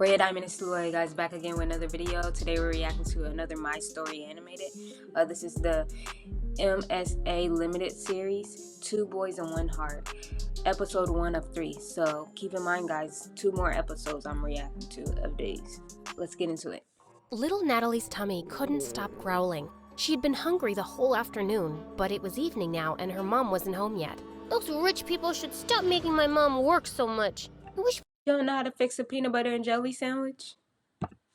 Red Diamond is still guys, back again with another video. Today we're reacting to another My Story animated. This is the MSA limited series, Two Boys and One Heart, episode 1 of 3. So keep in mind guys, 2 more episodes I'm reacting to of these. Let's get into it. Little Natalie's tummy couldn't stop growling. She had been hungry the whole afternoon, but it was evening now and her mom wasn't home yet. Those rich people should stop making my mom work so much. I wish You don't know how to fix a peanut butter and jelly sandwich?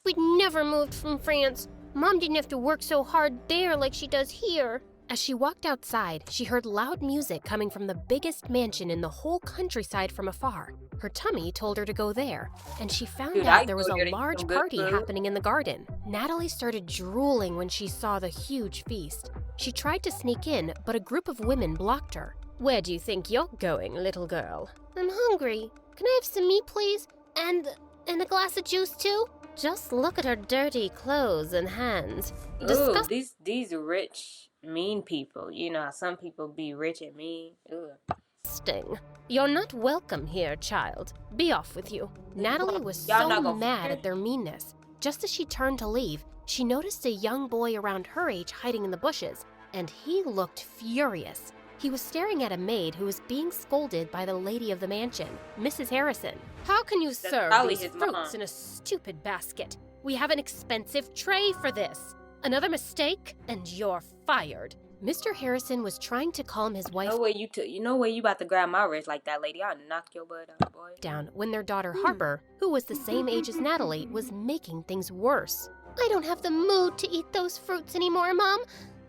we'd never moved from France. Mom didn't have to work so hard there like she does here. As she walked outside, she heard loud music coming from the biggest mansion in the whole countryside from afar. Her tummy told her to go there, and she found out there was a large party happening in the garden. Natalie started drooling when she saw the huge feast. She tried to sneak in, but a group of women blocked her. Where do you think you're going, little girl? I'm hungry. Can I have some meat, please? And a glass of juice, too? Just look at her dirty clothes and hands. Ooh, these rich, mean people. You know how some people be rich and mean. Ugh. Disgusting. You're not welcome here, child. Be off with you. Natalie was so mad at their meanness. Just as she turned to leave, she noticed a young boy around her age hiding in the bushes, and he looked furious. He was staring at a maid who was being scolded by the lady of the mansion, Mrs. Harrison. How can you serve these fruits in a stupid basket? We have an expensive tray for this. Another mistake, and you're fired. Mr. Harrison was trying to calm his wife No way you about to grab my wrist like that, lady. I'll knock your butt out, boy. Down when their daughter Harper, who was the same age as Natalie, was making things worse. I don't have the mood to eat those fruits anymore, Mom.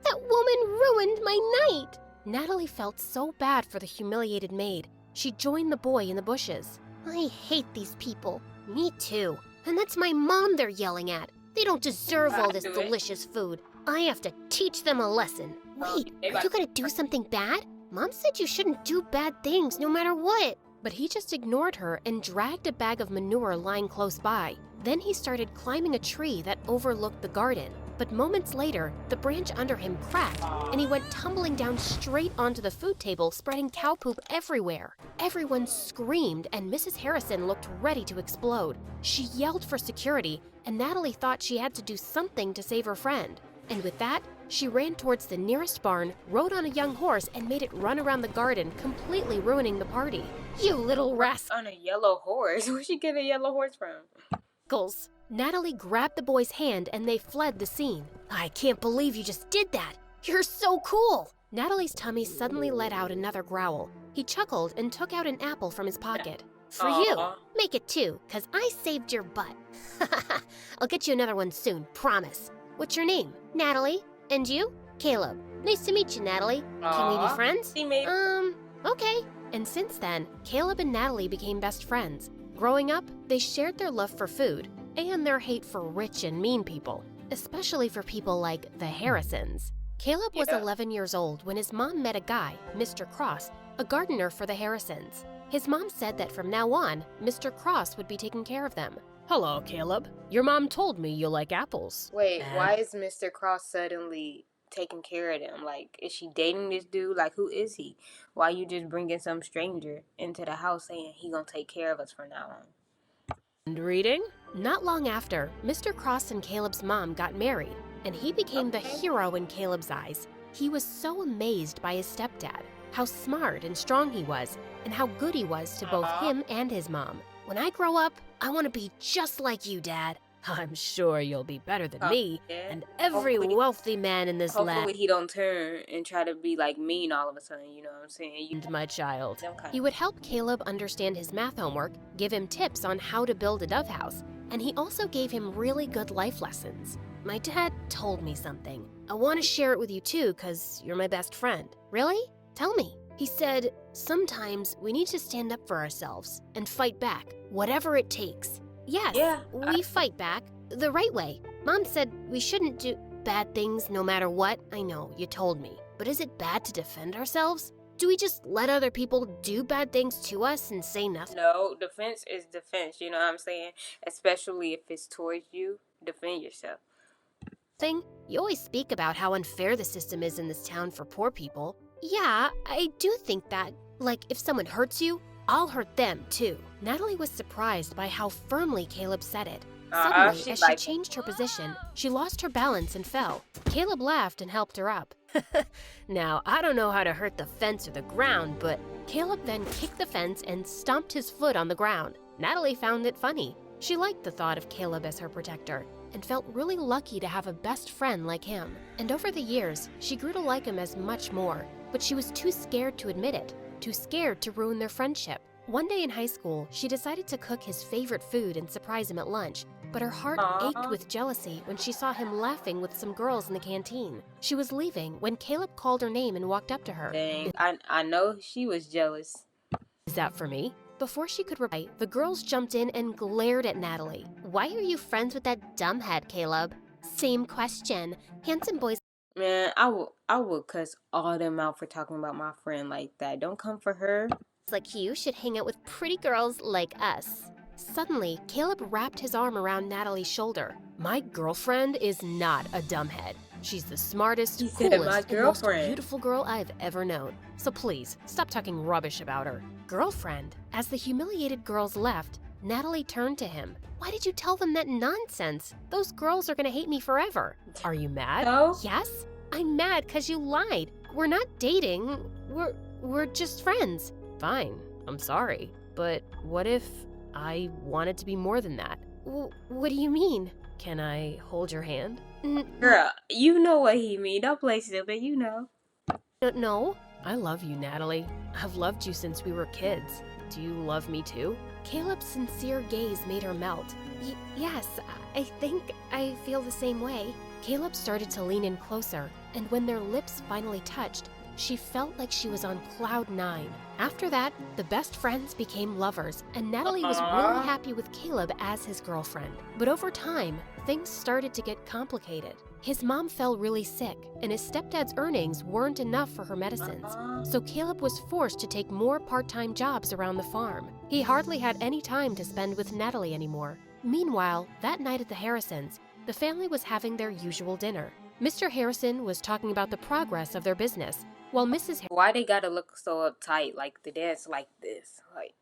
That woman ruined my night. Natalie felt so bad for the humiliated maid. She joined the boy in the bushes. I hate these people. Me too. And that's my mom they're yelling at. They don't deserve all this delicious food. I have to teach them a lesson. Wait, are you gonna do something bad? Mom said you shouldn't do bad things no matter what. But he just ignored her and dragged a bag of manure lying close by. Then he started climbing a tree that overlooked the garden. But moments later, the branch under him cracked, and he went tumbling down straight onto the food table, spreading cow poop everywhere. Everyone screamed, and Mrs. Harrison looked ready to explode. She yelled for security, and Natalie thought she had to do something to save her friend. And with that, she ran towards the nearest barn, rode on a young horse, and made it run around the garden, completely ruining the party. You little rascal! On a yellow horse? Where'd she get a yellow horse from? Natalie grabbed the boy's hand and they fled the scene. I can't believe you just did that. You're so cool. Natalie's tummy suddenly let out another growl. He chuckled and took out an apple from his pocket. For you. Make it 2, 'cause I saved your butt. I'll get you another one soon, promise. What's your name? Natalie. And you? Caleb. Nice to meet you, Natalie. Can we be friends? Okay. And since then, Caleb and Natalie became best friends. Growing up, they shared their love for food and their hate for rich and mean people, especially for people like the Harrisons. Caleb was 11 years old when his mom met a guy, Mr. Cross, a gardener for the Harrisons. His mom said that from now on, Mr. Cross would be taking care of them. Hello, Caleb. Your mom told me you like apples. Wait, why is Mr. Cross suddenly taking care of them? Like, is she dating this dude? Like, who is he? Why you just bringing some stranger into the house saying he gonna take care of us from now on? And reading? Not long after, Mr. Cross and Caleb's mom got married, and he became the hero in Caleb's eyes. He was so amazed by his stepdad, how smart and strong he was, and how good he was to both him and his mom. When I grow up, I want to be just like you, Dad. I'm sure you'll be better than me and every wealthy man in this land. Hopefully he don't turn and try to be like mean all of a sudden, you know what I'm saying? And my child. He would help Caleb understand his math homework, give him tips on how to build a dove house, and he also gave him really good life lessons. My dad told me something. I want to share it with you too, 'cause you're my best friend. Really? Tell me. He said, sometimes we need to stand up for ourselves and fight back, whatever it takes. Yes, we fight back the right way. Mom said we shouldn't do bad things no matter what. I know, you told me. But is it bad to defend ourselves? Do we just let other people do bad things to us and say nothing? No, defense is defense, you know what I'm saying? Especially if it's towards you, defend yourself. You always speak about how unfair the system is in this town for poor people. Yeah, I do think that. Like, if someone hurts you, I'll hurt them too. Natalie was surprised by how firmly Caleb said it. Suddenly, as she changed her position, she lost her balance and fell. Caleb laughed and helped her up. Now, I don't know how to hurt the fence or the ground, but Caleb then kicked the fence and stomped his foot on the ground. Natalie found it funny. She liked the thought of Caleb as her protector and felt really lucky to have a best friend like him. And over the years, she grew to like him as much more, but she was too scared to admit it, too scared to ruin their friendship. One day in high school, she decided to cook his favorite food and surprise him at lunch, but her heart ached with jealousy when she saw him laughing with some girls in the canteen. She was leaving when Caleb called her name and walked up to her. Dang, I know she was jealous. Is that for me? Before she could reply, the girls jumped in and glared at Natalie. Why are you friends with that dumbhead, Caleb? Same question. Handsome boys. Man, I would cuss all them out for talking about my friend like that. Don't come for her. Like you should hang out with pretty girls like us. Suddenly, Caleb wrapped his arm around Natalie's shoulder. My girlfriend is not a dumbhead. She's the smartest, coolest, and most beautiful girl I've ever known. So please, stop talking rubbish about her. Girlfriend? As the humiliated girls left, Natalie turned to him. Why did you tell them that nonsense? Those girls are gonna hate me forever. Are you mad? No. Yes? I'm mad because you lied. We're not dating. We're just friends. Fine, I'm sorry. But what if I wanted to be more than that? What do you mean? Can I hold your hand? Girl, you know what he mean. Don't play stupid, you know. No. I love you, Natalie. I've loved you since we were kids. Do you love me too? Caleb's sincere gaze made her melt. Yes, I think I feel the same way. Caleb started to lean in closer, and when their lips finally touched, she felt like she was on cloud 9. After that, the best friends became lovers, and Natalie was really happy with Caleb as his girlfriend. But over time, things started to get complicated. His mom fell really sick, and his stepdad's earnings weren't enough for her medicines. So Caleb was forced to take more part-time jobs around the farm. He hardly had any time to spend with Natalie anymore. Meanwhile, that night at the Harrisons, the family was having their usual dinner. Mr. Harrison was talking about the progress of their business, while Mrs. Why they gotta look so uptight? Like the dad's like this. Like,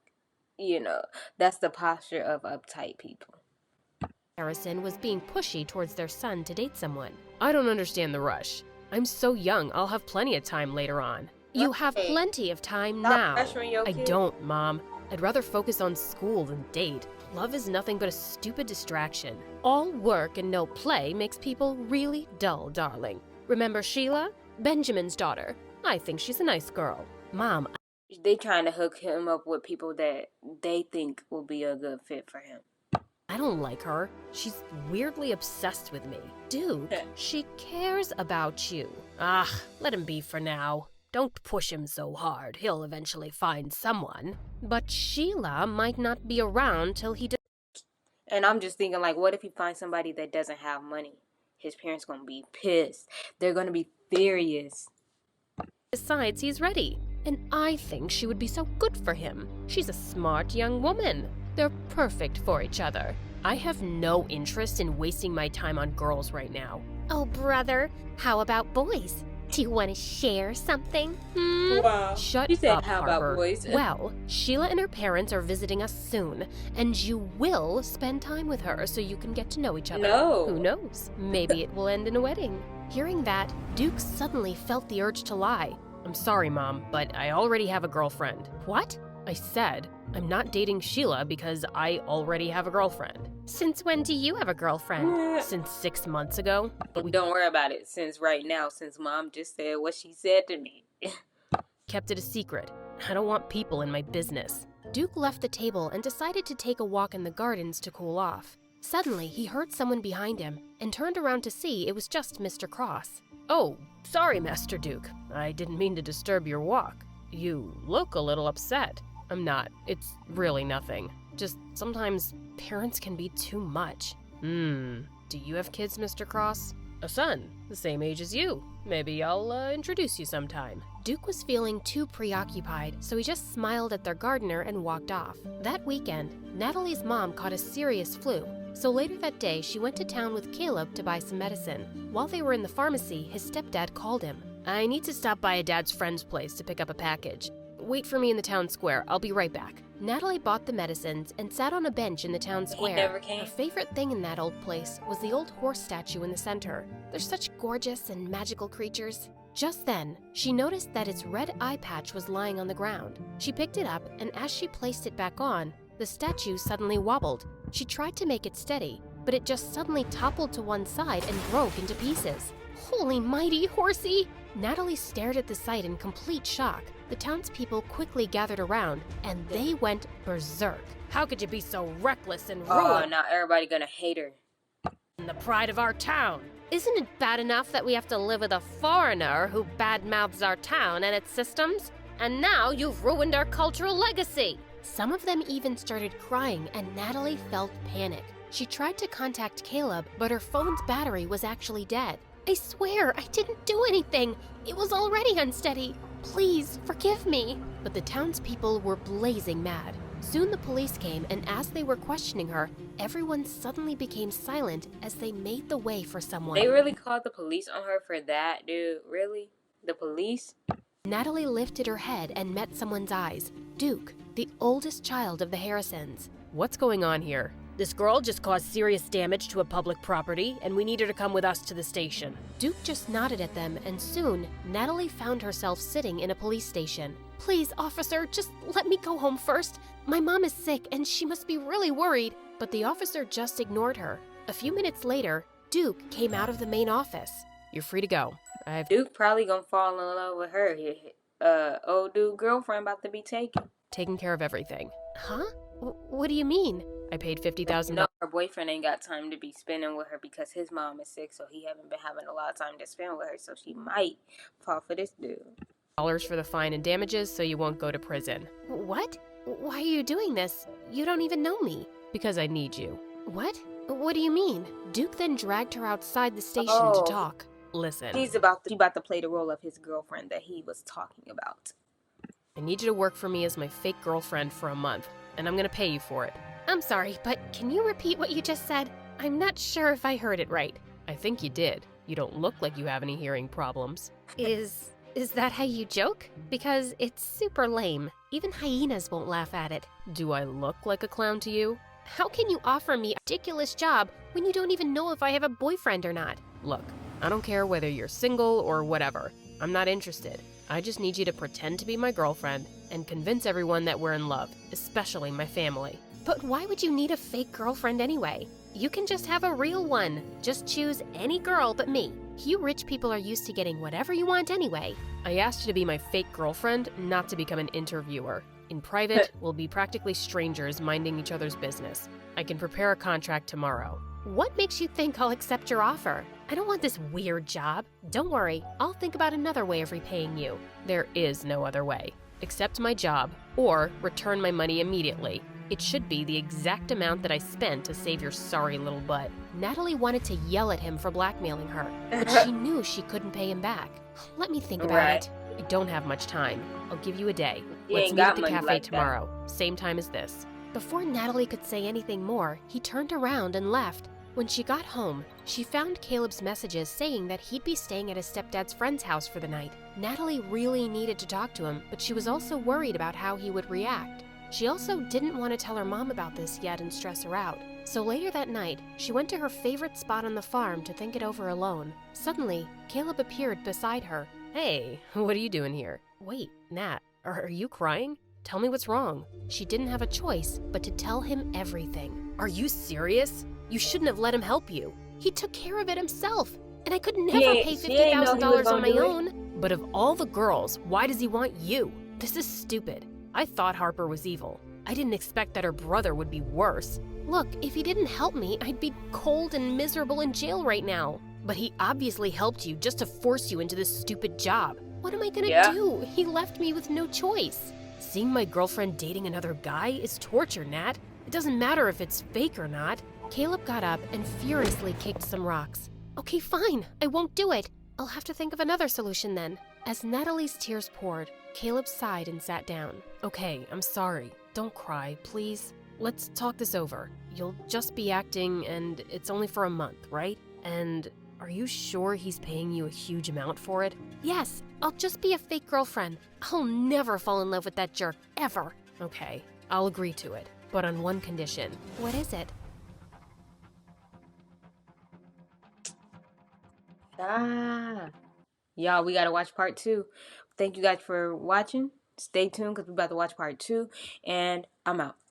you know, that's the posture of uptight people. Harrison was being pushy towards their son to date someone. I don't understand the rush. I'm so young, I'll have plenty of time later on. You have plenty of time now. I don't, Mom. I'd rather focus on school than date. Love is nothing but a stupid distraction. All work and no play makes people really dull, darling. Remember Sheila? Benjamin's daughter. I think she's a nice girl. Mom, they trying to hook him up with people that they think will be a good fit for him. I don't like her. She's weirdly obsessed with me. Dude, she cares about you. Let him be for now. Don't push him so hard. He'll eventually find someone. But Sheila might not be around till he does. And I'm just thinking, like, what if he finds somebody that doesn't have money? His parents gonna be pissed. They're gonna be furious. Besides, he's ready. And I think she would be so good for him. She's a smart young woman. They're perfect for each other. I have no interest in wasting my time on girls right now. Oh, brother, how about boys? Do you want to share something? Wow. Shut you said, up, how Harper. about boys? Well, Sheila and her parents are visiting us soon, and you will spend time with her so you can get to know each other. No. Who knows? Maybe it will end in a wedding. Hearing that, Duke suddenly felt the urge to lie. I'm sorry, Mom, but I already have a girlfriend. What? I said, I'm not dating Sheila because I already have a girlfriend. Since when do you have a girlfriend? Since 6 months ago. But we don't worry about it since right now, since Mom just said what she said to me. kept it a secret. I don't want people in my business. Duke left the table and decided to take a walk in the gardens to cool off. Suddenly, he heard someone behind him and turned around to see it was just Mr. Cross. Oh, sorry, Master Duke. I didn't mean to disturb your walk. You look a little upset. I'm not. It's really nothing. Just sometimes parents can be too much. Do you have kids, Mr. Cross? A son, the same age as you. Maybe I'll introduce you sometime. Duke was feeling too preoccupied, so he just smiled at their gardener and walked off. That weekend, Natalie's mom caught a serious flu, so later that day she went to town with Caleb to buy some medicine. While they were in the pharmacy, his stepdad called him. I need to stop by a dad's friend's place to pick up a package. Wait for me in the town square. I'll be right back. Natalie bought the medicines and sat on a bench in the town square. He never came. Her favorite thing in that old place was the old horse statue in the center. They're such gorgeous and magical creatures. Just then, she noticed that its red eye patch was lying on the ground. She picked it up, and as she placed it back on, the statue suddenly wobbled. She tried to make it steady, but it just suddenly toppled to one side and broke into pieces. Holy mighty horsey! Natalie stared at the sight in complete shock. The townspeople quickly gathered around, and they went berserk. How could you be so reckless and ruin Oh, now everybody gonna hate her. the pride of our town? Isn't it bad enough that we have to live with a foreigner who badmouths our town and its systems? And now you've ruined our cultural legacy! Some of them even started crying, and Natalie felt panic. She tried to contact Caleb, but her phone's battery was actually dead. I swear, I didn't do anything. It was already unsteady. Please, forgive me. But the townspeople were blazing mad. Soon the police came, and as they were questioning her, everyone suddenly became silent as they made the way for someone. They really called the police on her for that, dude. Really? The police? Natalie lifted her head and met someone's eyes. Duke, the oldest child of the Harrisons. What's going on here? This girl just caused serious damage to a public property, and we need her to come with us to the station. Duke just nodded at them, and soon, Natalie found herself sitting in a police station. Please, officer, just let me go home first. My mom is sick, and she must be really worried. But the officer just ignored her. A few minutes later, Duke came out of the main office. You're free to go. Duke probably gonna fall in love with her. Old dude girlfriend about to be taken. Taken care of everything. Huh? What do you mean? I paid $50,000. No, her boyfriend ain't got time to be spending with her because his mom is sick, so he haven't been having a lot of time to spend with her, so she might fall for this dude. For the fine and damages so you won't go to prison. What? Why are you doing this? You don't even know me. Because I need you. What? What do you mean? Duke then dragged her outside the station to talk. Listen. She's about to play the role of his girlfriend that he was talking about. I need you to work for me as my fake girlfriend for a month, and I'm gonna pay you for it. I'm sorry, but can you repeat what you just said? I'm not sure if I heard it right. I think you did. You don't look like you have any hearing problems. Is that how you joke? Because it's super lame. Even hyenas won't laugh at it. Do I look like a clown to you? How can you offer me a ridiculous job when you don't even know if I have a boyfriend or not? Look, I don't care whether you're single or whatever. I'm not interested. I just need you to pretend to be my girlfriend and convince everyone that we're in love, especially my family. But why would you need a fake girlfriend anyway? You can just have a real one. Just choose any girl but me. You rich people are used to getting whatever you want anyway. I asked you to be my fake girlfriend, not to become an interviewer. In private, we'll be practically strangers minding each other's business. I can prepare a contract tomorrow. What makes you think I'll accept your offer? I don't want this weird job. Don't worry, I'll think about another way of repaying you. There is no other way. Accept my job, or return my money immediately. It should be the exact amount that I spent to save your sorry little butt. Natalie wanted to yell at him for blackmailing her, but she knew she couldn't pay him back. Let me think about it. I don't have much time. I'll give you a day. Let's meet at the cafe tomorrow, same time as this. Before Natalie could say anything more, he turned around and left. When she got home, she found Caleb's messages saying that he'd be staying at his stepdad's friend's house for the night. Natalie really needed to talk to him, but she was also worried about how he would react. She also didn't want to tell her mom about this yet and stress her out. So later that night, she went to her favorite spot on the farm to think it over alone. Suddenly, Caleb appeared beside her. Hey, what are you doing here? Wait, Nat, are you crying? Tell me what's wrong. She didn't have a choice but to tell him everything. Are you serious? You shouldn't have let him help you. He took care of it himself, and I could never pay $50,000 on my own. But of all the girls, why does he want you? This is stupid. I thought Harper was evil. I didn't expect that her brother would be worse. Look, if he didn't help me, I'd be cold and miserable in jail right now. But he obviously helped you just to force you into this stupid job. What am I gonna do? He left me with no choice. Seeing my girlfriend dating another guy is torture, Nat. It doesn't matter if it's fake or not. Caleb got up and furiously kicked some rocks. Okay, fine. I won't do it. I'll have to think of another solution then. As Natalie's tears poured, Caleb sighed and sat down. Okay, I'm sorry. Don't cry, please. Let's talk this over. You'll just be acting, and it's only for a month, right? And Are you sure he's paying you a huge amount for it? Yes, I'll just be a fake girlfriend. I'll never fall in love with that jerk, ever. Okay, I'll agree to it, but on one condition. What is it? Y'all, we gotta watch part 2. Thank you guys for watching. Stay tuned because we're about to watch part 2, and I'm out.